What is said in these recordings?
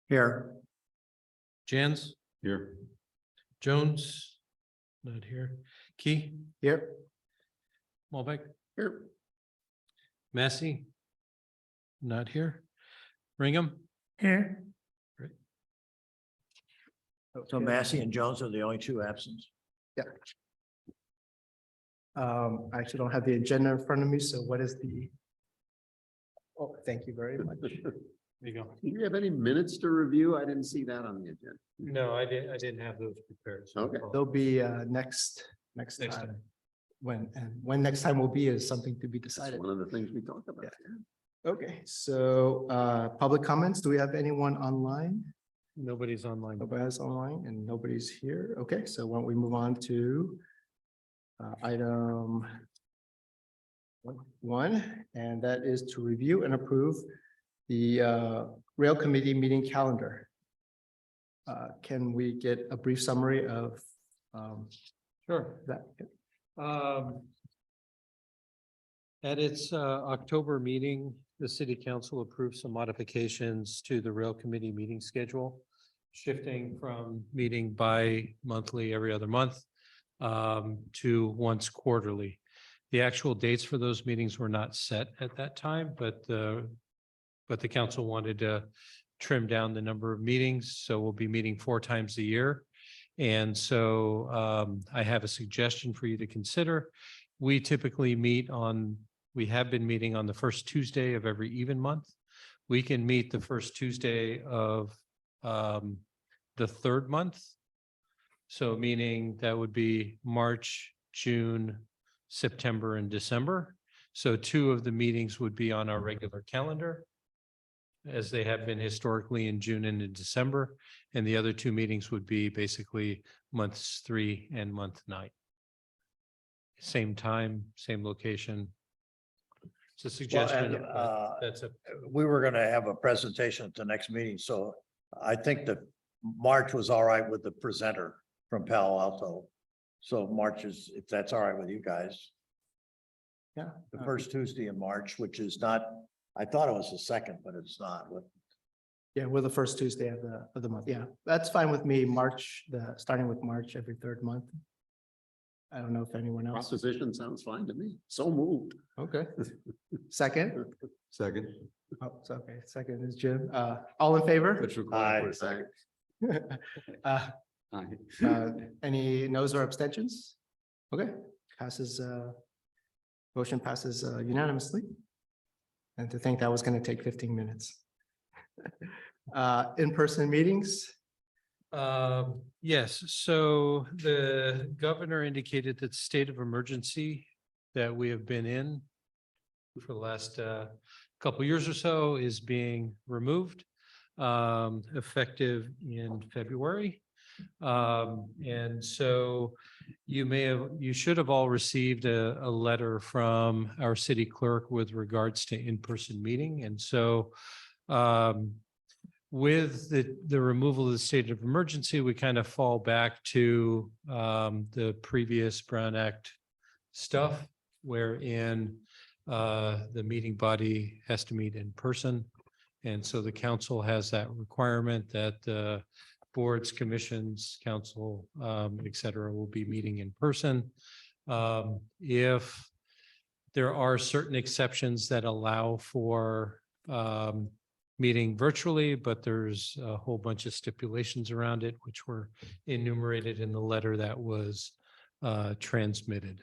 Here. Jans, Here. Jones, not here. Key, Here. Malbeck, Here. Massey, not here. Ringham, Here. Great. So Massey and Jones are the only two absent. I actually don't have the agenda in front of me, so what is the? Oh, thank you very much. there you go. Do you have any minutes to review? I didn't see that on the agenda. No, I didn't have those prepared. so Okay. There'll be next Next time. time. When next time will be is something to be That's decided. one of the things we talked about. Okay, so public comments, do we have anyone online? Nobody's online. Nobody's online and nobody's here. Okay, so why don't we move on to item 1, and that is to review and approve the rail committee meeting calendar. Can we get a brief summary of Sure. that? At its October meeting, the city council approved some modifications to the rail committee meeting schedule, shifting from meeting bi-monthly every other month to once quarterly. The actual dates for those meetings were not set at that time, but the council wanted to trim down the number of meetings, so we'll be meeting 4 times a year. And so I have a suggestion for you to consider. We typically we have been meeting on the first Tuesday of every even month. We can meet the first Tuesday of the third month. So meaning that would be March, June, September, and December. So 2 of the meetings would be on our regular calendar, as they have been historically in June and in December. And the other 2 meetings would be basically months 3 and month 9. Same time, same location. It's a suggestion. but That's a, We were gonna have a presentation at the next meeting, so I think that March was all right with the presenter from Palo Alto. So March is, if that's all right with you guys, Yeah. the first Tuesday in March, which is not, I thought it was the second, but it's not. Yeah, we're the first Tuesday of the month. Yeah, that's fine with me. Starting with March every 3rd month. I don't know if anyone else. Proposition sounds fine to me. So moved. Okay. Second. Second. Oh, it's okay. Second is Jim. All in favor? That's required for a Aye. second. Uh, Aye. Any no's or abstentions? Okay, passes, motion passes unanimously. And to think that was going to take 15 minutes. In-person meetings, yes, so the governor indicated that state of emergency that we have been in for the last couple years or so is being removed, effective in February. And so you should have all received a letter from our city clerk with regards to in-person meeting. And so with the removal of the state of emergency, we kind of fall back to the previous Brown Act stuff, wherein the meeting body has to meet in person. And so the council has that requirement that boards, commissions, council, et cetera, will be meeting in person. If there are certain exceptions that allow for meeting virtually, but there's a whole bunch of stipulations around it, which were enumerated in the letter that was transmitted.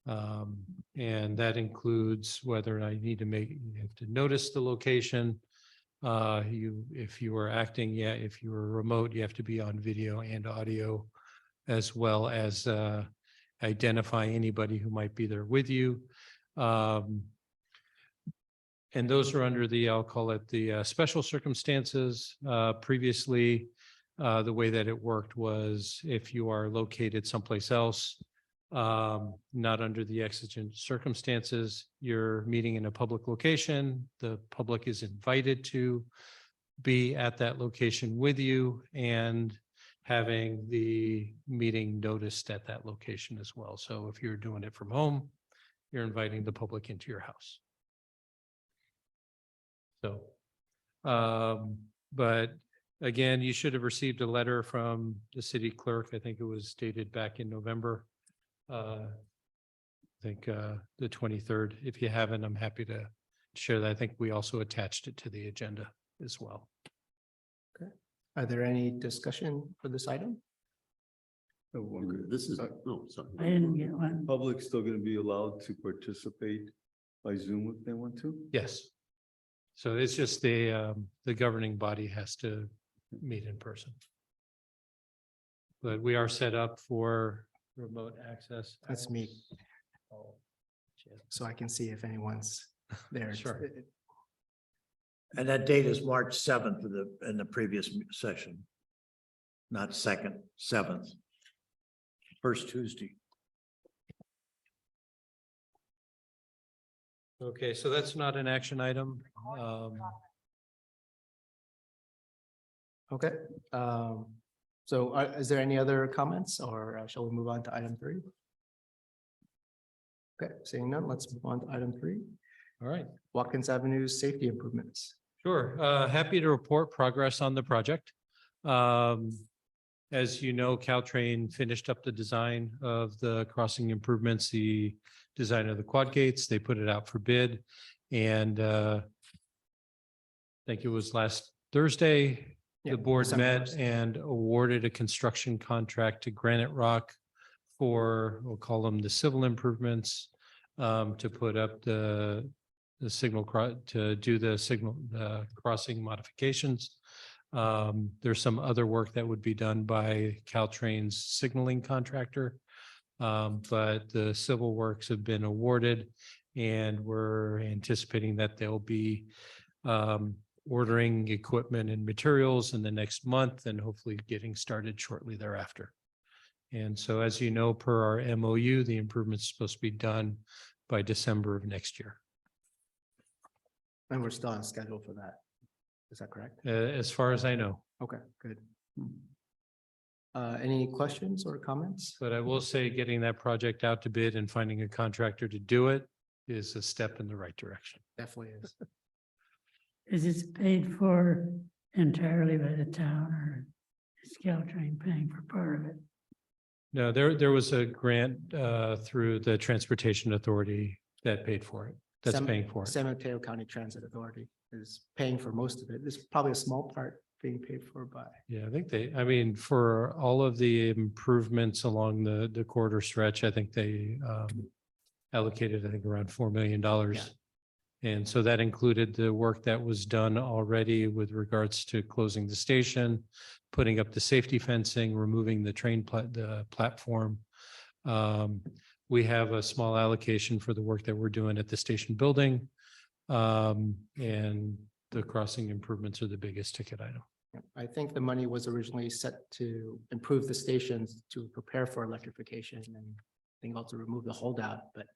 And that includes whether I need to you have to notice the location. If you are acting, if you are remote, you have to be on video and audio, as well as identify anybody who might be there with you. And those are under I'll call it the special circumstances. Previously, the way that it worked was if you are located someplace else, not under the exigent circumstances, you're meeting in a public location, the public is invited to be at that location with you and having the meeting noticed at that location as well. So if you're doing it from home, you're inviting the public into your house. So, but again, you should have received a letter from the city clerk. I think it was dated back in November. I think the 23rd. If you haven't, I'm happy to share that. I think we also attached it to the agenda as well. Are there any discussion for this item? This is, no, sorry. I didn't get one. Public still gonna be allowed to participate by Zoom if they want to? Yes. So it's just the governing body has to meet in person. But we are set up for remote access. That's me. So I can see if anyone's there. Sure. And that date is March 7th in the previous session. Not 2nd, 7th. First Tuesday. Okay, so that's not an action item. Okay, so is there any other comments or shall we move on to item 3? Okay, seeing none, let's move on to item 3, All right. Watkins Avenue safety improvements. Sure. Happy to report progress on the project. As you know, Caltrain finished up the design of the crossing improvements, the design of the quad gates. They put it out for bid. And I think it was last Thursday, Yeah, the board December met 1st. and awarded a construction contract to Granite Rock for, we'll call them the civil improvements, to put up the signal, to do the signal, the crossing modifications. There's some other work that would be done by Caltrain's signaling contractor. But the civil works have been awarded and we're anticipating that they'll be ordering equipment and materials in the next month and hopefully getting started shortly thereafter. And so, as you know, per our MOU, the improvement is supposed to be done by December of next year. And we're still on schedule for that. Is that correct? As far as I know, Okay, good. Any questions or comments? but I will say getting that project out to bid and finding a contractor to do it is a step in the right direction. Definitely is. Is this paid for entirely by the town or is Caltrain paying for part of it? No, there was a grant through the Transportation Authority that paid for it, that's San- paying for it. San Mateo County Transit Authority is paying for most of it. There's probably a small part being paid for by. Yeah, I think I mean, for all of the improvements along the corridor stretch, I think they allocated, I think, around $4 million. And so that included the work that was done already with regards to closing the station, putting up the safety fencing, removing the the platform. We have a small allocation for the work that we're doing at the station building. And the crossing improvements are the biggest ticket item. Yeah, I think the money was originally set to improve the stations to prepare for electrification and I think also remove the holdout, but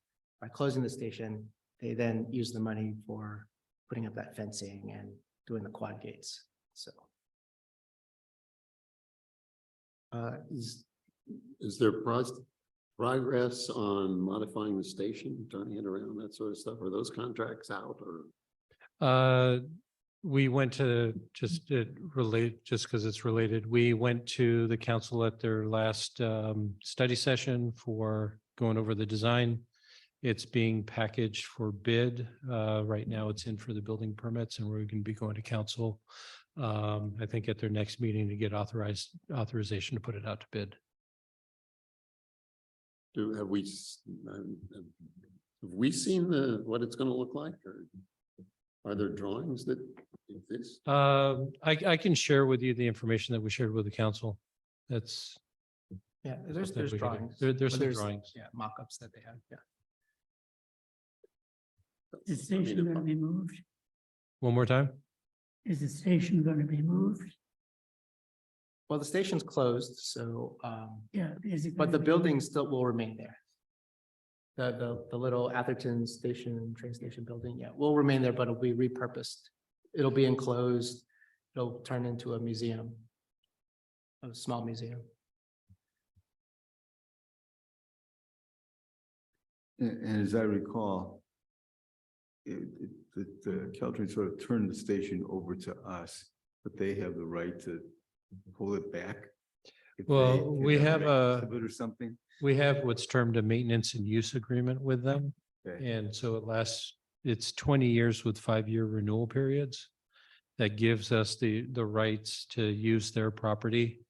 by closing the station, they then use the money for putting up that fencing and doing the quad gates, so. Is there progress on modifying the station, turning it around, that sort of stuff? Are those contracts out or? We went to just because it's related, we went to the council at their last study session for going over the design. It's being packaged for bid. Right now it's in for the building permits and we're going to be going to council. I think at their next meeting to get authorization to put it out to bid. Have we seen what it's gonna look like, or are there drawings that exist? I can share with you the information that we shared with the council. That's. Yeah, there's something we can do. drawings. There's but some drawings. Yeah, mock-ups that they have, yeah. Is the station going to be moved? One more time? Is the station going to be moved? Well, the station's closed, so, Yeah. Is it? but gonna the be- building still will remain there. The little Atherton station, train station building, yeah, will remain there, but it'll be repurposed. It'll be enclosed. It'll turn into a museum. A small museum. And as I recall, the Caltrain sort of turned the station over to us but they have the right to pull it back? If Well, they we can have a- maintenance of it or something? We have what's termed a maintenance and use agreement with them. Okay. And so it's 20 years with 5-year renewal periods. That gives us the rights to use their property.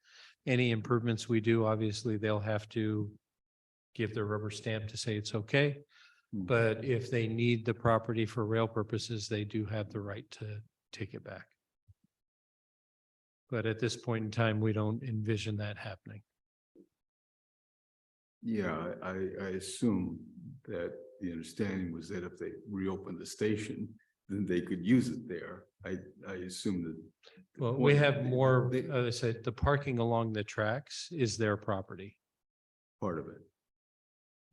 Any improvements we do, obviously, they'll have to give their rubber stamp to say it's okay. Hmm. But if they need the property for rail purposes, they do have the right to take it back. But at this point in time, we don't envision that happening. Yeah, I assume that the understanding was that if they reopened the station, then they could use it there. I assume that. the Well, we point- have more, they- I said, the parking along the tracks is their property. Part of it.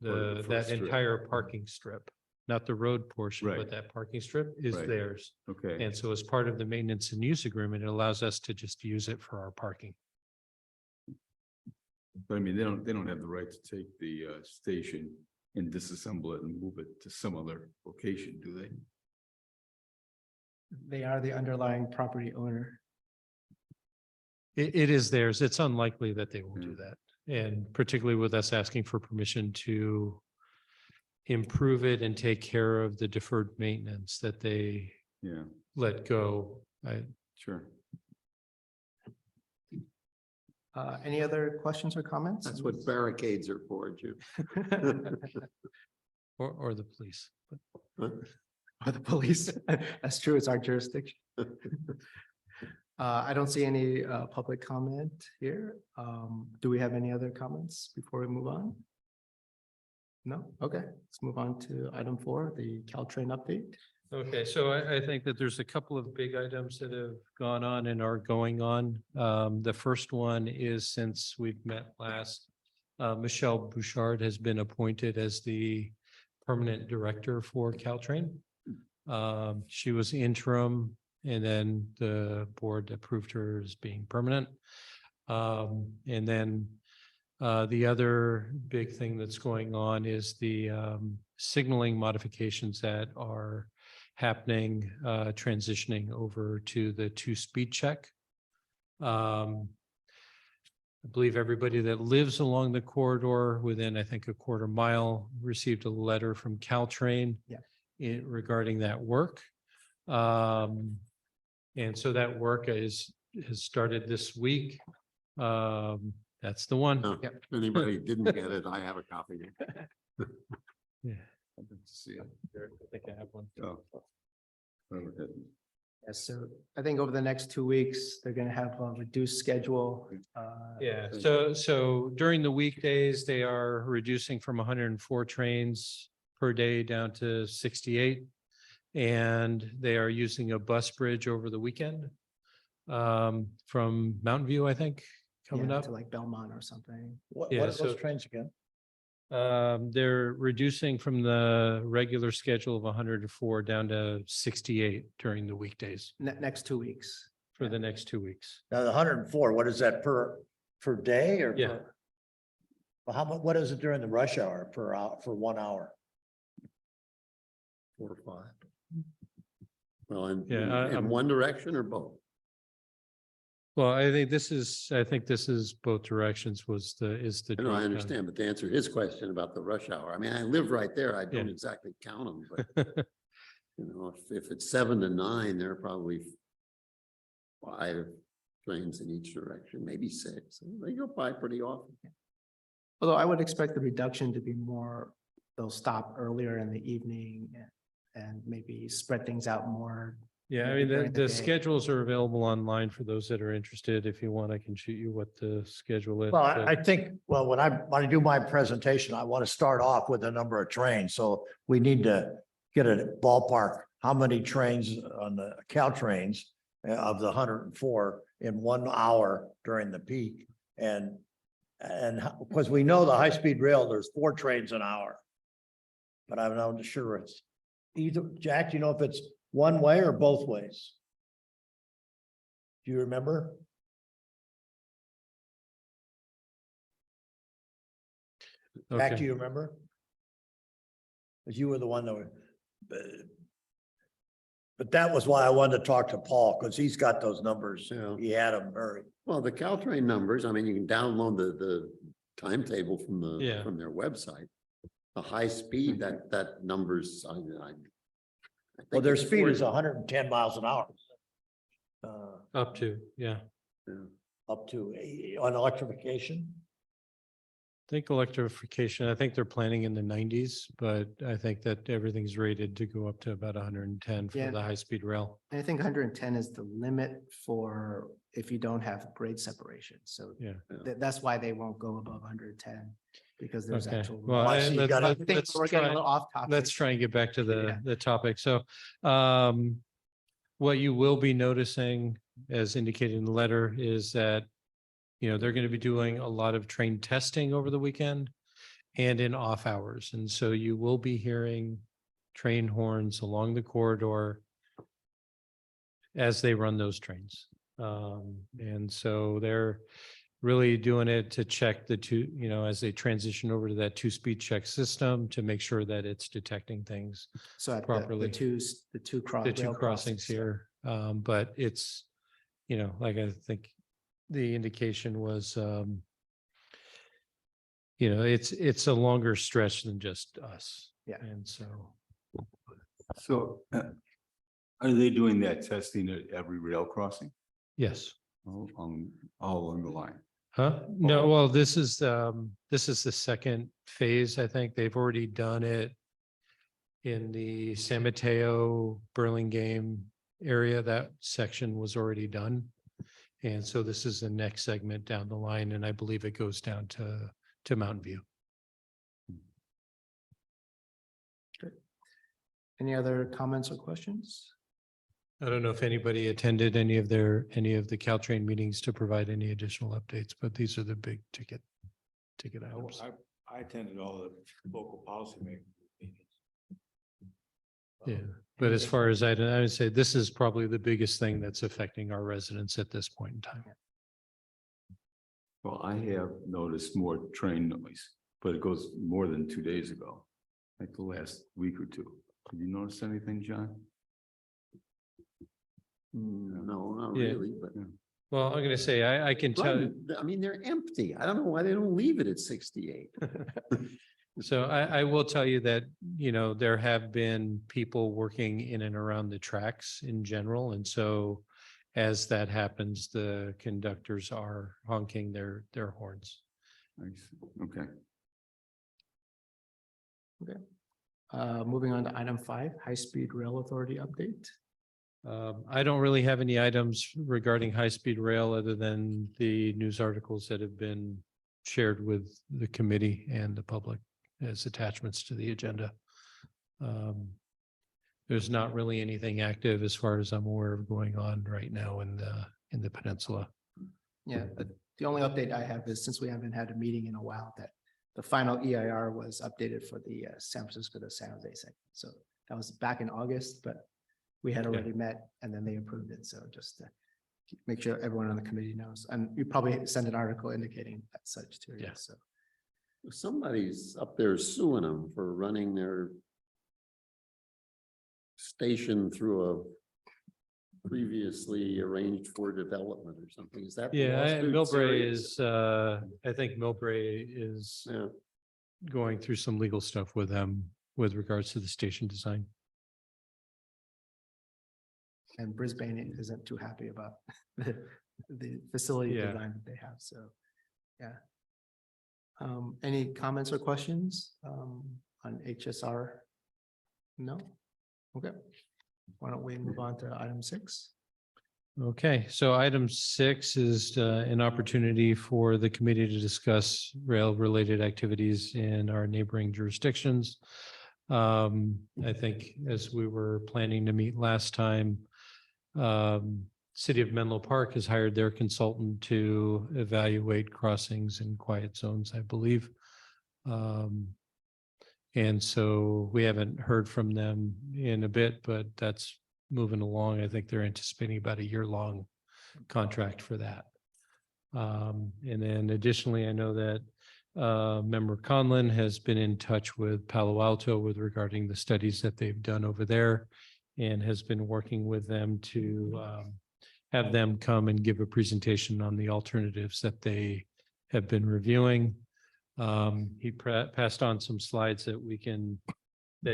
Part of the That first strip. entire parking strip, not the road portion, but Right. that parking strip is Right. theirs. Okay, And so as part of the maintenance and use agreement, it allows us to just use it for our parking. but I mean, they don't have the right to take the station and disassemble it and move it to some other location, do they? They are the underlying property owner. It is theirs. It's unlikely that they will do Mm. that. And particularly with us asking for permission to improve it and take care of the deferred maintenance that they Yeah, let go. sure. Any other questions or comments? That's what barricades are for, Jim. Or the police. Or the police. That's true, it's our jurisdiction. I don't see any public comment here. Do we have any other comments before we move on? No? Okay, let's move on to item 4, the Caltrain update. Okay, so I think that there's a couple of big items that have gone on and are going on. The first one is, since we've met last, Michelle Bouchard has been appointed as the permanent director for Caltrain. She was interim, and then the board approved her as being permanent. And then the other big thing that's going on is the signaling modifications that are happening, transitioning over to the 2-speed check. I believe everybody that lives along the corridor within, I think, a quarter mile received a letter from Caltrain. Yeah. Regarding that work. And so that work has started this week. That's the one. Oh, if anybody didn't get it, I have a copy. Yeah. I'd like to see it. I think I have one. Oh. Okay. Yes, so I think over the next 2 weeks, they're gonna have a reduced schedule. Yeah, so during the weekdays, they are reducing from 104 trains per day down to 68. And they are using a bus bridge over the weekend from Mountain View, I think, coming Yeah, up. to like Belmont or something. What Yeah, are those so- trains again? They're reducing from the regular schedule of 104 down to 68 during the weekdays Next 2 weeks. for the next 2 weeks. Now, the 104, what is that per day or? Yeah. Well, how much, what is it during the rush hour per hour, for 1 hour? 4 or 5. Well, in, Yeah, in one direction or both? Well, I think this is both directions is the. No, I drop down. understand, but to answer his question about the rush hour, I mean, I live right there. I don't Yeah. exactly count them, but you know, if it's 7 to 9, there are probably 5 trains in each direction, maybe 6. They go by pretty often. Although I would expect the reduction to be more, they'll stop earlier in the evening and maybe spread things out more. Yeah, I mean, the during the day. schedules are available online for those that are interested. If you want, I can shoot you what the schedule is. Well, but- I think, well, when I do my presentation, I want to start off with a number of trains. So we need to get a ballpark, how many trains on the Caltrains of the 104 in 1 hour during the peak. And because we know the high-speed rail, there's 4 trains an hour. But I'm not sure it's either, Jack, you know if it's one way or both ways? Do you remember? Jack, do Okay. you remember? Because you were the one that were. But that was why I wanted to talk to Paul, because he's got those numbers. Yeah. He had them very. Well, the Caltrain numbers, I mean, you can download the timetable from Yeah. from their website. The high speed, that numbers, I Well, think their it's speed is 40. 110 miles an hour. Up to, yeah. Yeah. Up to on electrification. I think electrification, I think they're planning in the 90s, but I think that everything's rated to go up to about 110 for Yeah. the high-speed rail. And I think 110 is the limit for if you don't have grade separation. So Yeah. that's why they won't go above 110 because there's Okay, actual. well, I see you let's- got it. I think let's we're getting a try- little off topic. let's try and get back to Yeah. the topic. So, what you will be noticing, as indicated in the letter, is that, they're going to be doing a lot of train testing over the weekend and in off hours. And so you will be hearing train horns along the corridor as they run those trains. And so they're really doing it to check the two, as they transition over to that two-speed check system to make sure that it's detecting things, So at properly. the two the two rail crossings here. But it's, like I think the indication was, it's a longer stretch than just us. Yeah. And so, So are they doing that testing at every rail crossing? yes. All along the line? Huh? No, well, this is the second phase, I think. They've already done it in the San Mateo, Burlingame area. That section was already done. And so this is the next segment down the line, and I believe it goes down to Mountain View. Any other comments or questions? I don't know if anybody attended any of the Caltrain meetings to provide any additional updates, but these are the big ticket items. I attended all the local policymaker meetings. Yeah, but as far as I would say, this is probably the biggest thing that's affecting our residents at this point in time. Well, I have noticed more train noise, but it goes more than 2 days ago, like the last week or two. Did you notice anything, John? No, not Yeah. really, but. Well, I'm gonna say, I can tell, I mean, they're empty. I don't know why they don't leave it at 68. so I will tell you that, there have been people working in and around the tracks in general. And so as that happens, the conductors are honking their horns. Okay. Moving on to item 5, High-Speed Rail Authority update. I don't really have any items regarding high-speed rail other than the news articles that have been shared with the committee and the public as attachments to the agenda. There's not really anything active as far as I'm aware of going on right now in the peninsula. Yeah, the only update I have is since we haven't had a meeting in a while, that the final EIR was updated for the San Francisco to San Jose segment. So that was back in August, but we had already met and then they approved it. So just to make sure everyone on the committee knows, and you probably send an article indicating that such too. Yeah. So Somebody's up there suing them for running their station through a previously arranged for development or something. Is that? the Yeah, lawsuit Millbrae serious? is, I think Millbrae is Yeah. going through some legal stuff with them with regards to the station design. and Brisbane isn't too happy about the facility Yeah. design that they have. So, yeah. Any comments or questions on HSR? No? Okay. Why don't we move on to item 6? Okay, so item 6 is an opportunity for the committee to discuss rail-related activities in our neighboring jurisdictions. I think as we were planning to meet last time, City of Menlo Park has hired their consultant to evaluate crossings and quiet zones, I believe. And so we haven't heard from them in a bit, but that's moving along. I think they're anticipating about a year-long contract for that. And then additionally, I know that Member Conlon has been in touch with Palo Alto with regarding the studies that they've done over there and has been working with them to have them come and give a presentation on the alternatives that they have been reviewing. He passed on some slides that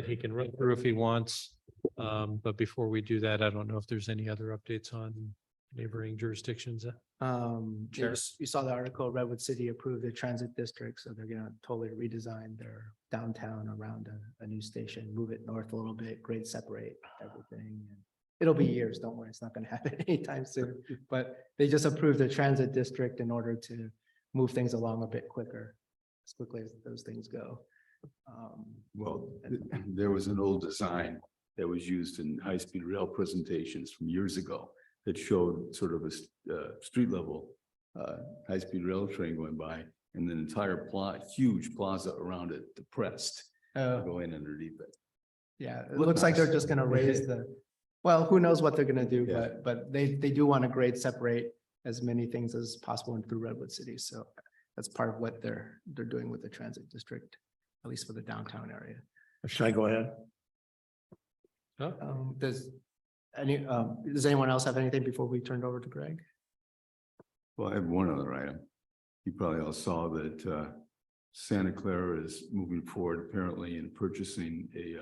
he can run through if he wants. But before we do that, I don't know if there's any other updates on neighboring jurisdictions. Sure. You saw the article, Redwood City approved the transit district, so they're gonna totally redesign their downtown around a new station, move it north a little bit, grade separate everything. And it'll be years, don't worry, it's not gonna happen anytime soon, but they just approved the transit district in order to move things along a bit quicker, as quickly as those things go. Well, there was an old design that was used in high-speed rail presentations from years ago that showed sort of a street level high-speed rail train going by and an entire huge plaza around it depressed, going underneath it. Yeah, it Look looks like they're nice. just gonna raise well, who knows what they're gonna do, Yeah. but they do want to grade separate as many things as possible in through Redwood City, so that's part of what they're doing with the transit district, at least for the downtown area. Should I go ahead? Does anyone else have anything before we turn it over to Greg? Well, I have one other item. You probably all saw that Santa Clara is moving forward apparently in purchasing a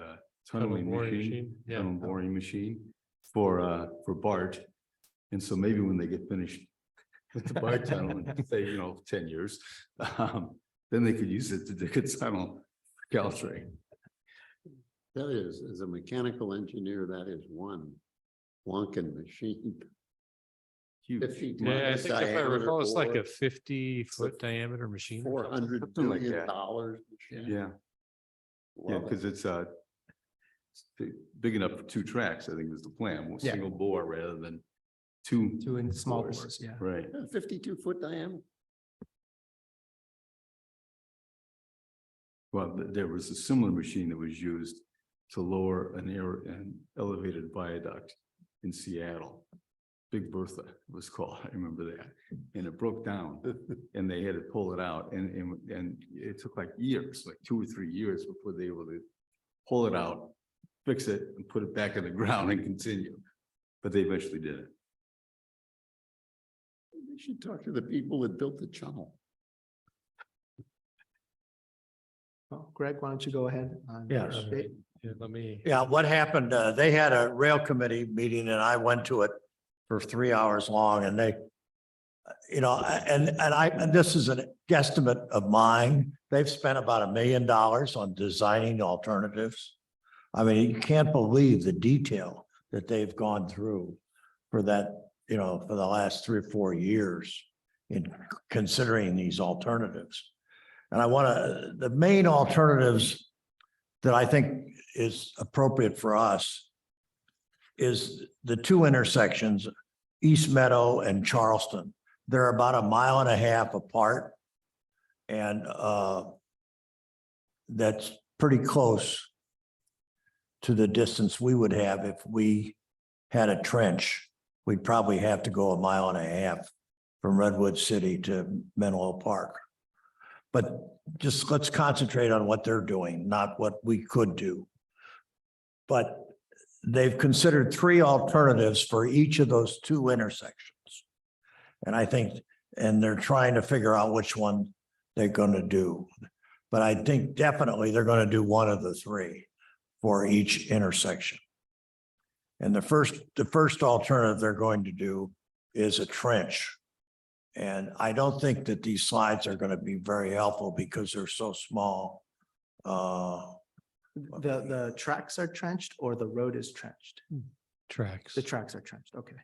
tunneling boring machine, yeah. tunnel boring machine for BART. And so maybe when they get finished with the BART tunnel in say, 10 years, then they could use it to dig a tunnel for Caltrain. That is, as a mechanical engineer, that is one wonkin machine. Huge. 50 Yeah, I miles think if I diameter recall, it's like bore, a 50-foot diameter machine. or something. $400 Something like billion that. machine. Yeah, yeah, Love it. because it's big enough for two tracks, I think was the plan, one Yeah. single bore rather than two. Two in small bores. bores, yeah. Right. 52-foot diameter. Well, there was a similar machine that was used to lower an elevated viaduct in Seattle. Big Bertha was called, I remember that, and it broke down and they had to pull it out and it took like years, like 2 or 3 years before they were able to pull it out, fix it and put it back in the ground and continue. But they eventually did it. We should talk to the people that built the tunnel. Well, Greg, why don't you go ahead? on your Yes. update? Yeah, let me. Yeah, what happened, they had a rail committee meeting and I went to it for 3 hours long and they, and this is a guesstimate of mine. They've spent about $1 million on designing alternatives. I mean, you can't believe the detail that they've gone through for that, for the last 3 or 4 years in considering these alternatives. And the main alternatives that I think is appropriate for us is the 2 intersections, East Meadow and Charleston. They're about 1.5 miles apart. And that's pretty close to the distance we would have if we had a trench. We'd probably have to go 1.5 miles from Redwood City to Menlo Park. But just let's concentrate on what they're doing, not what we could do. But they've considered 3 alternatives for each of those 2 intersections. And they're trying to figure out which one they're going to do. But I think definitely they're going to do one of the 3 for each intersection. And the first alternative they're going to do is a trench. And I don't think that these slides are going to be very helpful because they're so small. The tracks are trenched or the road is trenched? Tracks. The tracks are trenched, okay.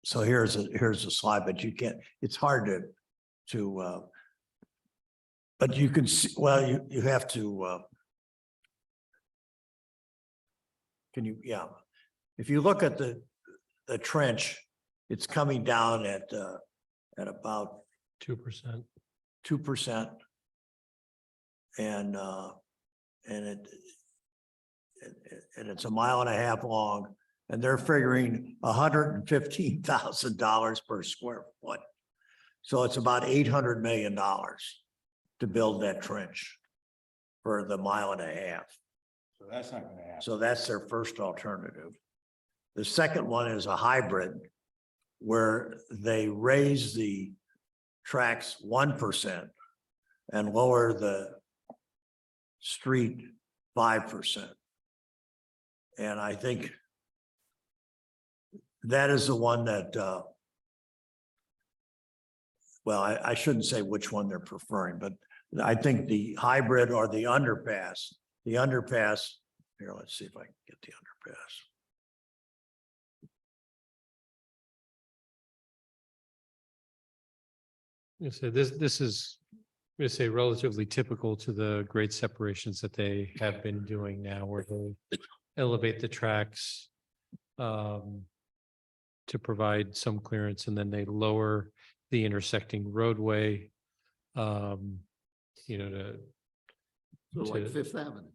So here's a slide, but you can't, it's hard but you can see, well, you have to, yeah. If you look at the trench, it's coming down at about 2%. 2%. And it's 1.5 miles long, and they're figuring $115,000 per square foot. So it's about $800 million to build that trench for the 1.5 miles. So that's not gonna happen. So that's their first alternative. The second one is a hybrid where they raise the tracks 1% and lower the street 5%. And I think that is the one that, well, I shouldn't say which one they're preferring, but I think the hybrid or the underpass, here, let's see if I can get the underpass. So this is, we say relatively typical to the grade separations that they have been doing now, where they elevate the tracks to provide some clearance, and then they lower the intersecting roadway. You know, So like to- Fifth Avenue.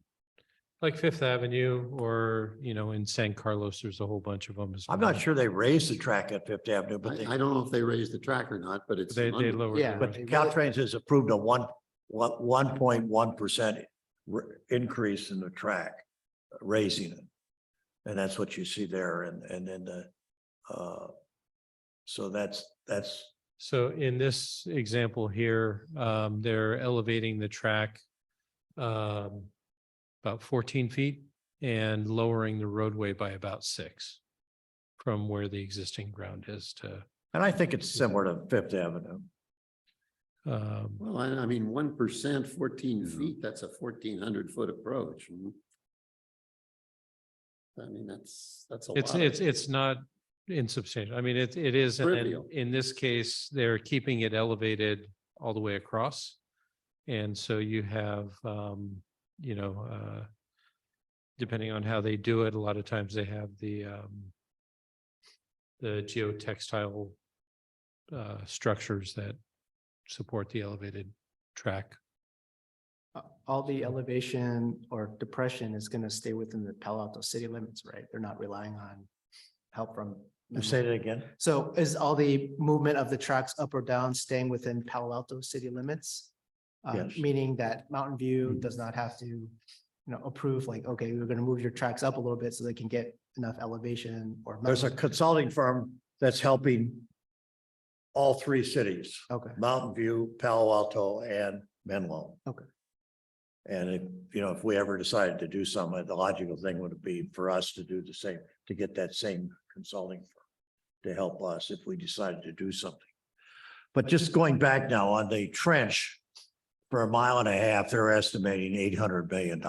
like Fifth Avenue, or, you know, in San Carlos, there's a whole bunch of them. I'm not sure they raised the track at Fifth Avenue, but I don't know if they raised the track or not, but it's. They an under- lower. Yeah, but Caltrans has approved a 1.1% increase in the track, raising it. And that's what you see there, and then so that's, So in this example here, they're elevating the track about 14 feet and lowering the roadway by about 6 from where the existing ground is to. and I think it's similar to Fifth Avenue. Well, I mean, 1%, 14 feet, that's a 1,400-foot approach. I mean, that's a lot. It's not insubstantial. I mean, it is, and then Trivial. in this case, they're keeping it elevated all the way across. And so you have, you know, depending on how they do it, a lot of times they have the geotextile structures that support the elevated track. All the elevation or depression is gonna stay within the Palo Alto city limits, right? They're not relying on help from. You say that again? So is all the movement of the tracks up or down staying within Palo Alto city limits? Yes. Meaning that Mountain View does not have to, you know, approve like, okay, we're gonna move your tracks up a little bit so they can get enough elevation or. There's a consulting firm that's helping all three cities, Okay, Mountain View, Palo Alto, and Menlo. Okay. And if, you know, if we ever decided to do something, the logical thing would be for us to do the same, to get that same consulting firm to help us if we decided to do something. But just going back now on the trench, for 1.5 miles, they're estimating $800 million.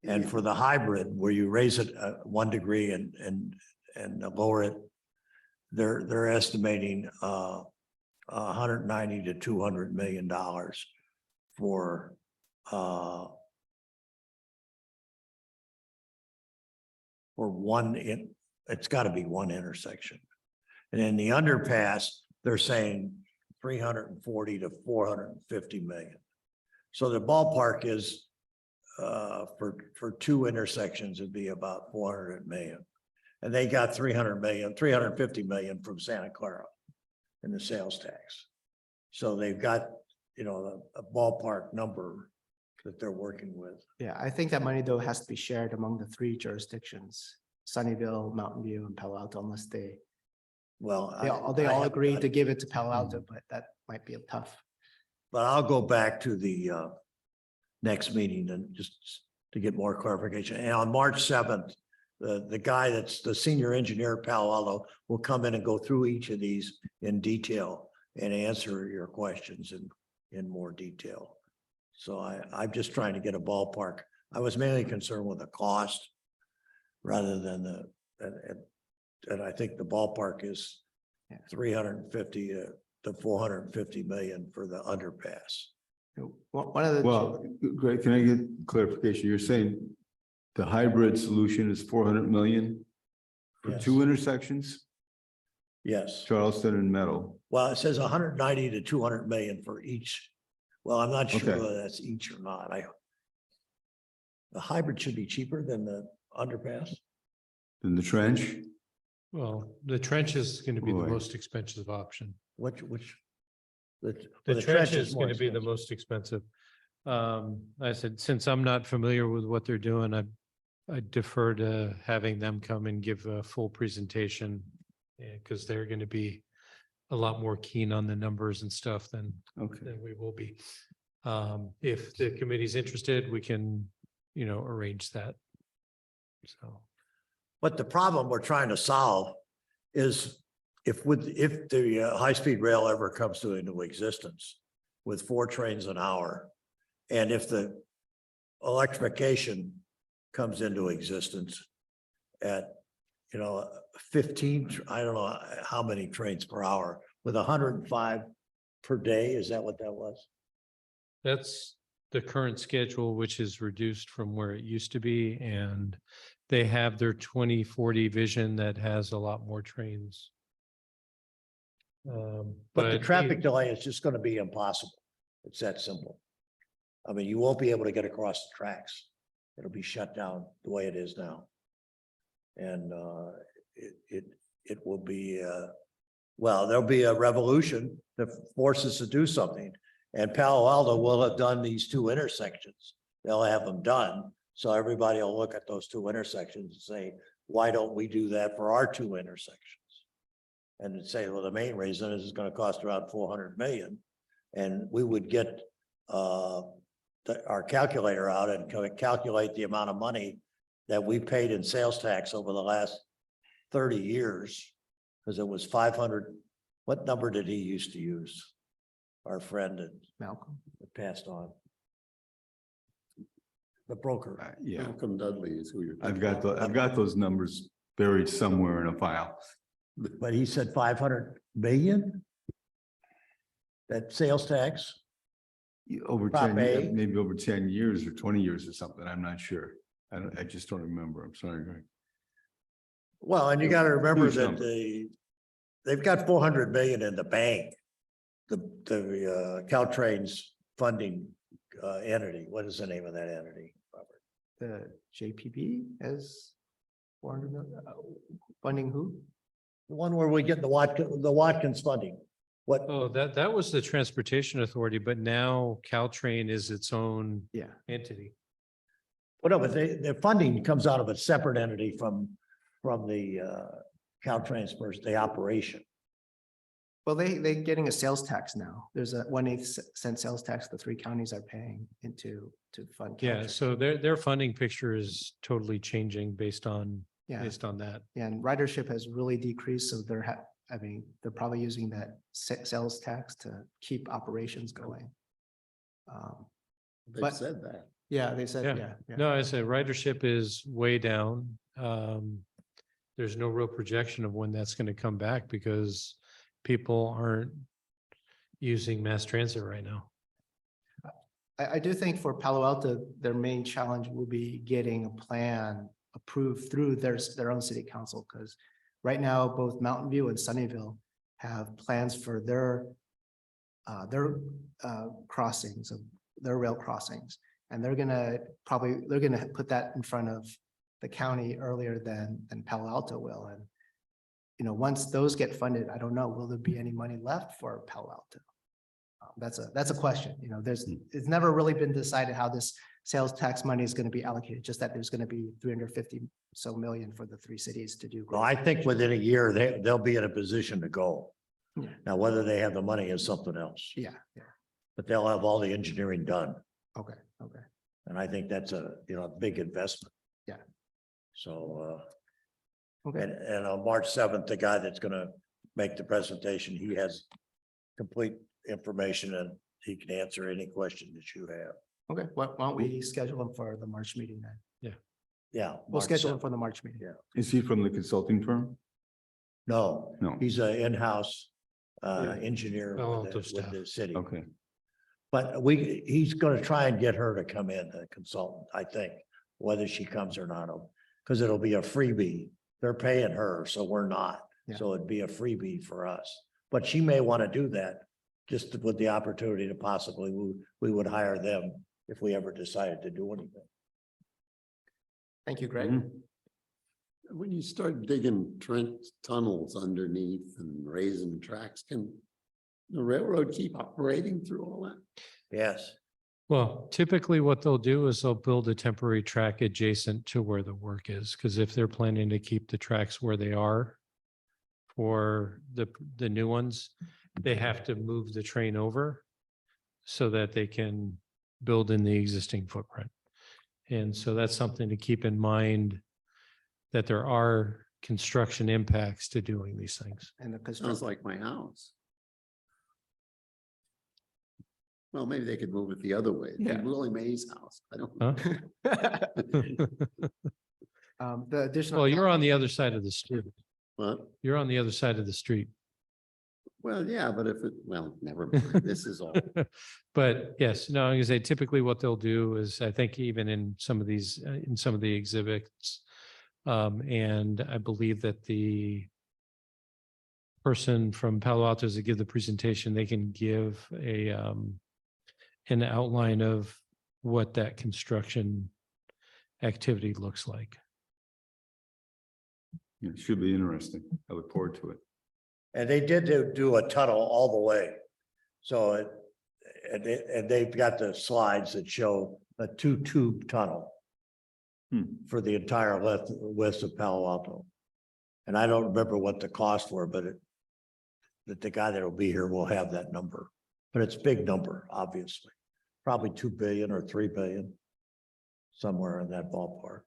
And for the hybrid, where you raise it 1 degree and lower it, they're estimating 190 to $200 million for it's got to be one intersection. And in the underpass, they're saying 340 to 450 million. So the ballpark is for 2 intersections, it'd be about 400 million. And they got 350 million from Santa Clara in the sales tax. So they've got, you know, a ballpark number that they're working with. yeah, I think that money though has to be shared among the 3 jurisdictions, Sunnyvale, Mountain View and Palo Alto, unless they Well, they all I- agreed to give it to Palo Alto, but that might be tough. But I'll go back to the next meeting and just to get more clarification. And on March 7th, the guy that's the senior engineer at Palo Alto will come in and go through each of these in detail and answer your questions in more detail. So I'm just trying to get a ballpark. I was mainly concerned with the cost rather than and I think the ballpark is Yeah. 350 to 450 million for the underpass. One of the. Well, Greg, can I get clarification? You're saying the hybrid solution is 400 million for Yes. 2 intersections, Yes. Charleston and Meadow? Well, it says 190 to 200 million for each. Well, I'm not sure Okay. whether that's each or not. The hybrid should be cheaper than the underpass. In the trench? Well, the trench is going to be the Boy. most expensive option. Which? The trench is more going to be the expensive. most expensive. I said, since I'm not familiar with what they're doing, I defer to having them come and give a full presentation. Because they're going to be a lot more keen on the numbers and stuff than Okay. we will be. If the committee's interested, we can, arrange that. So, But the problem we're trying to solve is if the high-speed rail ever comes into existence with 4 trains an hour, and if the electrification comes into existence at, 15, I don't know how many trains per hour, with 105 per day, is that what that was? that's the current schedule, which is reduced from where it used to be, and they have their 2040 vision that has a lot more trains. But the traffic delay is just gonna be impossible. It's that simple. I mean, you won't be able to get across the tracks. It'll be shut down the way it is now. And it will be, well, there'll be a revolution that forces us to do something. And Palo Alto will have done these 2 intersections. They'll have them done. So everybody will look at those 2 intersections and say, why don't we do that for our 2 intersections? And to say, well, the main reason is it's gonna cost around 400 million. And we would get our calculator out and calculate the amount of money that we paid in sales tax over the last 30 years. Because it was 500, what number did he used to use? Our friend that Malcolm. passed on. The broker. Yeah, Malcolm Dudley is who you're. I've got those numbers buried somewhere in a file. But he said 500 million? That sales tax? Over Prop 10, A. maybe over 10 years or 20 years or something. I'm not sure. I just don't remember. I'm sorry. Greg. Well, and you gotta remember Huge that number. they've got 400 million in the bank. The Caltrains funding entity, what is the name of that entity, Robert? The JPB as 400 million, funding who? The one where we get the Watkins funding. What, Oh, that was the Transportation Authority, but now Caltrain is its own Yeah. entity. whatever, the funding comes out of a separate entity from the Caltrains first, the operation. Well, they're getting a sales tax now. There's a 1/8 cent sales tax the 3 counties are paying to fund. Yeah, Caltrain. so their funding picture is totally changing based on Yeah, that. and ridership has really decreased, so they're probably using that sales tax to keep operations going. They but- said that. Yeah, they said, Yeah. yeah. No, I said ridership is way down. There's no real projection of when that's going to come back because people aren't using mass transit right now. I do think for Palo Alto, their main challenge will be getting a plan approved through their own city council, because right now, both Mountain View and Sunnyvale have plans for their crossings of their rail crossings. And they're gonna put that in front of the county earlier than Palo Alto will. And once those get funded, I don't know, will there be any money left for Palo Alto? That's a question, it's never really been decided how this sales tax money is going to be allocated, just that there's going to be 350 so million for the 3 cities to do. Well, I think within a year, they'll be in a position to go. Yeah. Now, whether they have the money is something else, Yeah, but they'll have all the engineering done. okay. And I think that's a big investment. Yeah. So, Okay, and on March 7th, the guy that's gonna make the presentation, he has complete information and he can answer any question that you have. okay, why don't we schedule them for the March meeting then? Yeah. We'll March schedule them 7th. for the March meeting. Yeah. Is he from the consulting firm? No, No. he's an in-house Yeah. engineer Palo with Alto with staff. the city. Okay. But he's gonna try and get her to come in, a consultant, I think, whether she comes or not, because it'll be a freebie. They're paying her, so we're not. Yeah. So it'd be a freebie for us. But she may want to do that, just with the opportunity to possibly, we would hire them if we ever decided to do anything. Thank you, Greg. Mhm. When you start digging trench tunnels underneath and raising tracks, can the railroad keep operating through all that? Yes, Well, typically what they'll do is they'll build a temporary track adjacent to where the work is, because if they're planning to keep the tracks where they are for the new ones, they have to move the train over so that they can build in the existing footprint. And so that's something to keep in mind, that there are construction impacts to doing these things. And the Sounds construction, like my house. Well, maybe they could move it the other way. Yeah. Willie Mae's house. I don't. Huh? the additional. Well, you're on the other side of the street. What? You're on the other side of the street. Well, yeah, but if it, well, never mind. This is all. But yes, no, I'm gonna say typically what they'll do is, I think even in some of these, in some of the exhibits, and I believe that the person from Palo Alto to give the presentation, they can give an outline of what that construction activity looks like. It should be interesting. I look forward to it. And they did do a tunnel all the way. So it, and they've got the slides that show a 2-tube tunnel for the entire width of Palo Alto. And I don't remember what the costs were, but that the guy that will be here will have that number. But it's a big number, obviously. Probably 2 billion or 3 billion, somewhere in that ballpark.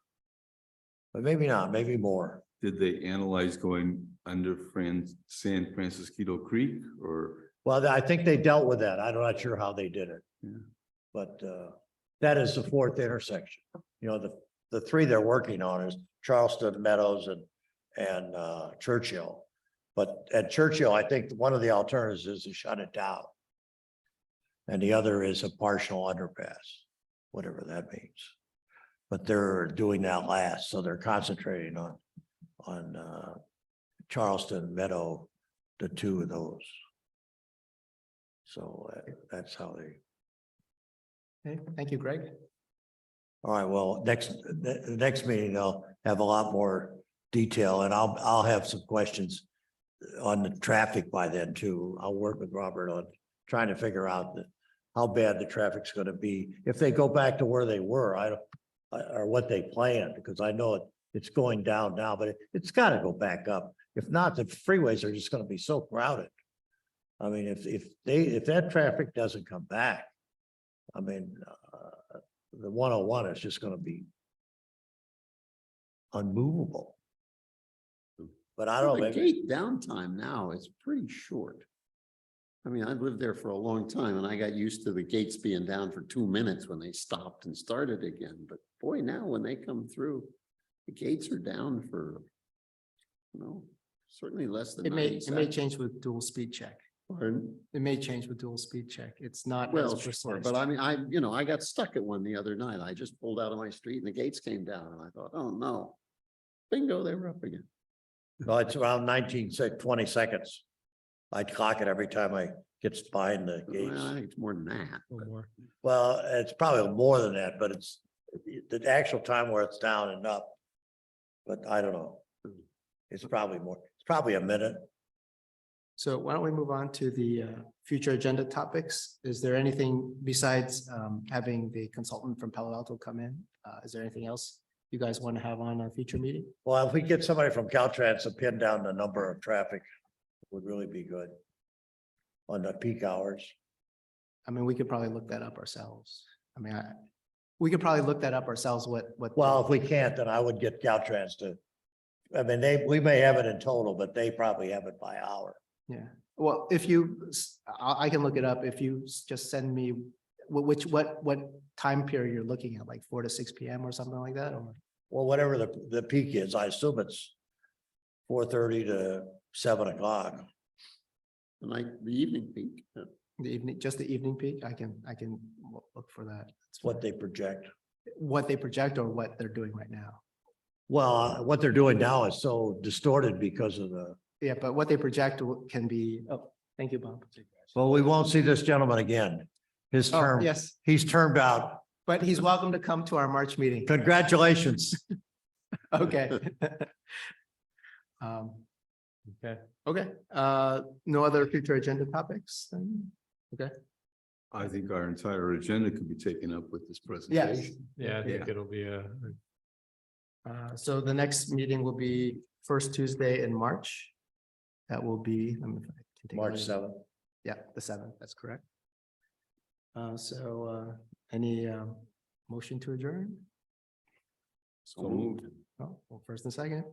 But maybe not, maybe more. Did they analyze going under San Francisco Creek or? Well, I think they dealt with that. I'm not sure how they did it. Yeah. But that is the fourth intersection. You know, the three they're working on is Charleston, Meadows and Churchill. But at Churchill, I think one of the alternatives is to shut it down. And the other is a partial underpass, whatever that means. But they're doing that last, so they're concentrating on Charleston, Meadow, the two of those. So that's how they. Okay, thank you, Greg. All right, well, the next meeting, they'll have a lot more detail and I'll have some questions on the traffic by then too. I'll work with Robert on trying to figure out how bad the traffic's gonna be. If they go back to where they were, or what they planned, because I know it's going down now, but it's gotta go back up. If not, the freeways are just gonna be so crowded. I mean, if that traffic doesn't come back, I mean, the 101 is just gonna be unmovable. But I don't know, The maybe, gate downtime now is pretty short. I mean, I've lived there for a long time and I got used to the gates being down for 2 minutes when they stopped and started again. But boy, now when they come through, the gates are down for, certainly less than It 90 may seconds. change with dual speed check. Pardon? It may change with dual speed check. It's not Well, as sure, precise. but I mean, I got stuck at one the other night. I just pulled out of my street and the gates came down and I thought, oh no. Bingo, they were up again. no, it's around 20 seconds. I clock it every time I get behind the Well, I gates. think it's more than that. Or more. Well, it's probably more than that, but it's the actual time where it's down and up. But I don't know. It's probably more, it's probably a minute. So why don't we move on to the future agenda topics? Is there anything besides having the consultant from Palo Alto come in? Is there anything else you guys want to have on a future meeting? Well, if we get somebody from Caltrans to pin down the number of traffic, would really be good. On the peak hours. I mean, we could probably look that up ourselves. I mean, we could probably look that up ourselves, what. Well, if we can't, then I would get Caltrans to. I mean, we may have it in total, but they probably have it by hour. Yeah, well, if you, I can look it up. If you just send me what time period you're looking at, like 4 to 6 PM or something like that, or? Well, whatever the peak is, I assume it's 4:30 to 7 o'clock. The evening peak. The evening, just the evening peak, I can look for that. It's what they project. What they project or what they're doing right now. Well, what they're doing now is so distorted because of Yeah, but what they project can be, oh, thank you, Bob. well, we won't see this gentleman again. His Oh, term, yes, he's termed out. but he's welcome to come to our March meeting. Congratulations. Okay. Okay. Okay, no other future agenda topics then? Okay. I think our entire agenda could be taken up with this presentation. Yeah, I think Yeah. it'll be a, So the next meeting will be first Tuesday in March. That will be, let me. if I can take a March look. 7th. Yeah, the seventh, that's correct. Any motion to adjourn? So moved. Oh, well, first and second.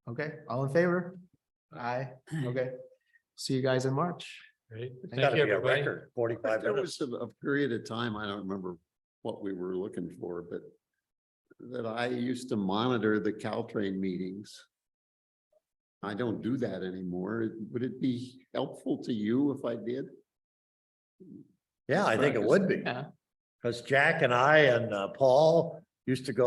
Okay, all in favor? Aye, okay. See you guys in March. great. It's Thank gotta you, be a everybody. record, 45 There minutes. was a period of time, I don't remember what we were looking for, but that I used to monitor the Caltrain meetings. I don't do that anymore. Would it be helpful to you if I did? Yeah, I think it would be. Yeah. Because Jack and I and Paul used to go